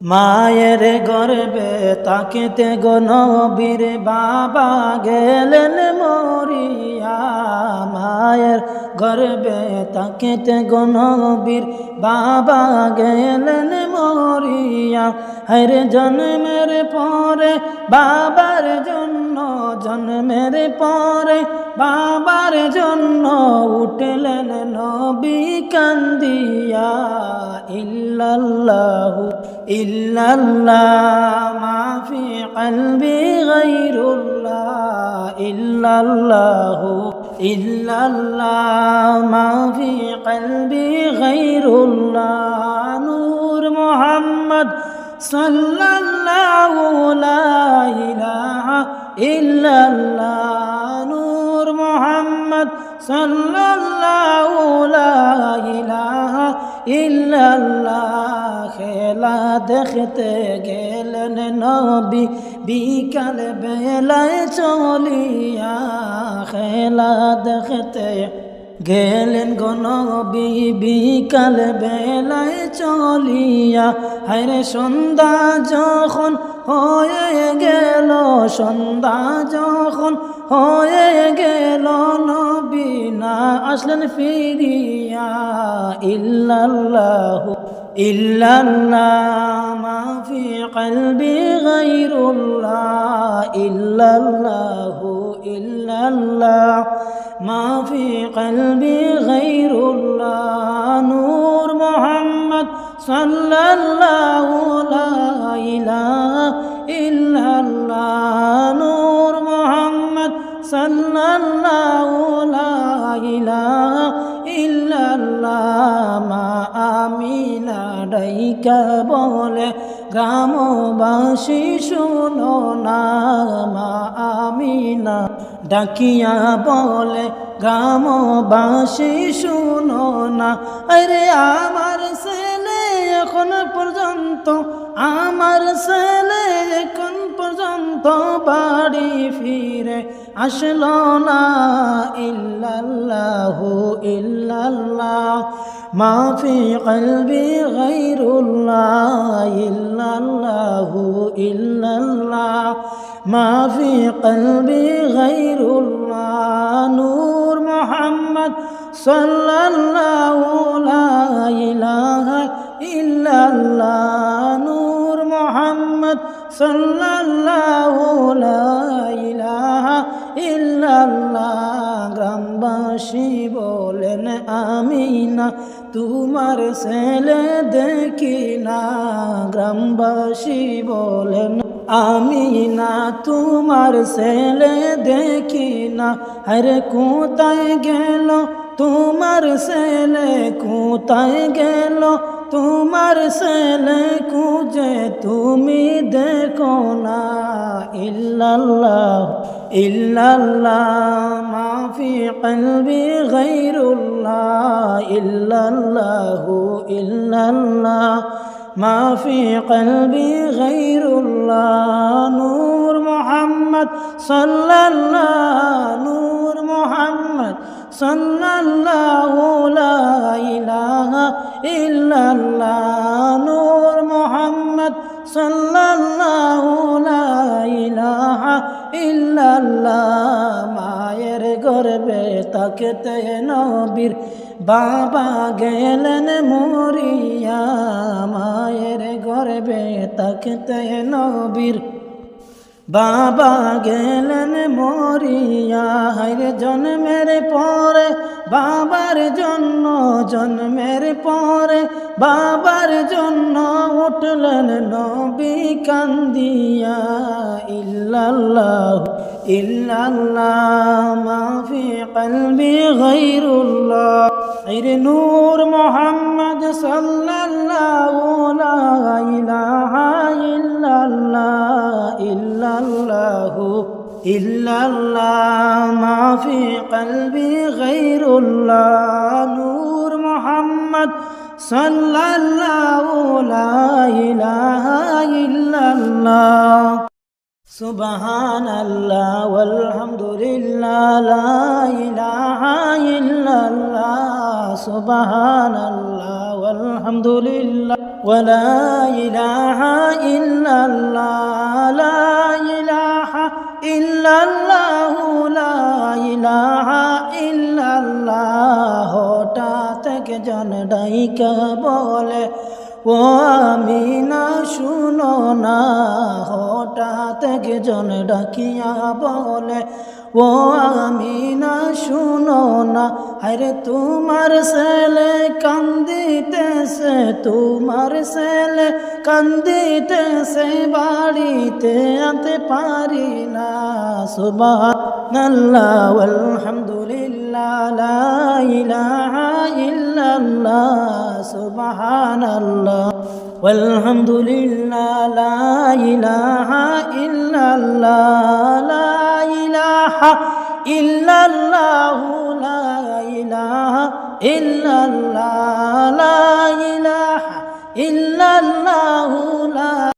মায়ের গর্বে তাকিতে গো নবীর বাবা গেলেন মরিয়া। মায়ের গর্বে তাকিতে গো নবীর বাবা গেলেন মরিয়া। হায়রে জন্মের পরে বাবার জন্য, জন্মের পরে বাবার জন্য উঠলেন নবী কান্দিয়া। ইল্লাল্লাহু ইল্লাল্লাহ মা ফি কলবি গায়রুল্লাহ। ইল্লাল্লাহু ইল্লাল্লাহ মা ফি কলবি গায়রুল্লাহ। নূর মুহাম্মদ সাল্লাল্লাহু লা ইলাহা ইল্লাল্লাহ। নূর মুহাম্মদ সাল্লাল্লাহু লা ইলাহা ইল্লাল্লাহ। খেলা দেখতে গেলেন নবী বিকাল বেলায় চলিয়া। খেলা দেখতে গেলেন গো নবী বিকাল বেলায় চলিয়া। হায়রে সন্ধ্যা যখন হয়ে গেল, সন্ধ্যা যখন হয়ে গেল নবী না আসলেন ফিরিয়া। ইল্লাল্লাহু ইল্লাল্লাহ মা ফি কলবি গায়রুল্লাহ। ইল্লাল্লাহু ইল্লাল্লাহ মা ফি কলবি গায়রুল্লাহ। নূর মুহাম্মদ সাল্লাল্লাহু লা ইলাহা ইল্লাল্লাহ। নূর মুহাম্মদ সাল্লাল্লাহু লা ইলাহা ইল্লাল্লাহ। মা আমিনা ডাইকা বলে গ্রামবাসী শুনো না। মা আমিনা ডাকিয়া বলে গ্রামবাসী শুনো না। আরে আমার ছেলে এখন পর্যন্ত, আমার ছেলে এখন পর্যন্ত বাড়ি ফিরে আসলো না। ইল্লাল্লাহু ইল্লাল্লাহ মা ফি কলবি গায়রুল্লাহ। ইল্লাল্লাহু ইল্লাল্লাহ মা ফি কলবি গায়রুল্লাহ। নূর মুহাম্মদ সাল্লাল্লাহু লা ইলাহা ইল্লাল্লাহ। নূর মুহাম্মদ সাল্লাল্লাহু লা ইলাহা ইল্লাল্লাহ। গ্রামবাসী বলেন আমিনা তোমার ছেলে দেখি না। গ্রামবাসী বলেন আমিনা তোমার ছেলে দেখি না। আরে কোথায় গেল তোমার ছেলে, কোথায় গেল তোমার ছেলে খুঁজে তুমি দেখো না। ইল্লাল্লাহ ইল্লাল্লাহ মা ফি কলবি গায়রুল্লাহ। ইল্লাল্লাহু ইল্লাল্লাহ মা ফি কলবি গায়রুল্লাহ। নূর মুহাম্মদ সাল্লাল্লাহু, নূর মুহাম্মদ সাল্লাল্লাহু লা ইলাহা ইল্লাল্লাহ। নূর মুহাম্মদ সাল্লাল্লাহু লা ইলাহা ইল্লাল্লাহ। মায়ের গর্বে তাকিতে নবীর বাবা গেলেন মরিয়া। মায়ের গর্বে তাকিতে নবীর বাবা গেলেন মরিয়া। হায়রে জন্মের পরে বাবার জন্য, জন্মের পরে বাবার জন্য উঠলেন নবী কান্দিয়া। ইল্লাল্লাহু ইল্লাল্লাহ মা ফি কলবি গায়রুল্লাহ। হায়রে নূর মুহাম্মদ সাল্লাল্লাহু লা ইলাহা ইল্লাল্লাহ। ইল্লাল্লাহু ইল্লাল্লাহ মা ফি কলবি গায়রুল্লাহ। নূর মুহাম্মদ সাল্লাল্লাহু লা ইলাহা ইল্লাল্লাহ। সুবহানাল্লাহ ওয়ালহামদুলিল্লাহ লা ইলাহা ইল্লাল্লাহ। সুবহানাল্লাহ আলহামদুলিল্লাহ ওয়া লা ইলাহা ইল্লাল্লাহ লা ইলাহা ইল্লাল্লাহ লা ইলাহা ইল্লাল্লাহ হঠাৎ একজন ডাইকা বলে ও আমিনা শুনো না হঠাৎ একজন ডাকিয়া বলে ও আমিনা শুনো না আরে তোমার ছেলে কান্দিতেছে তোমার ছেলে কান্দিতেছে বাড়িতে আনতে পারি না সুবহানাল্লাহ আলহামদুলিল্লাহ লা ইলাহা ইল্লাল্লাহ সুবহানাল্লাহ والحمدلله لا إله إلا الله لا إله إلا الله لا إله إلا الله لا إله إلا الله لا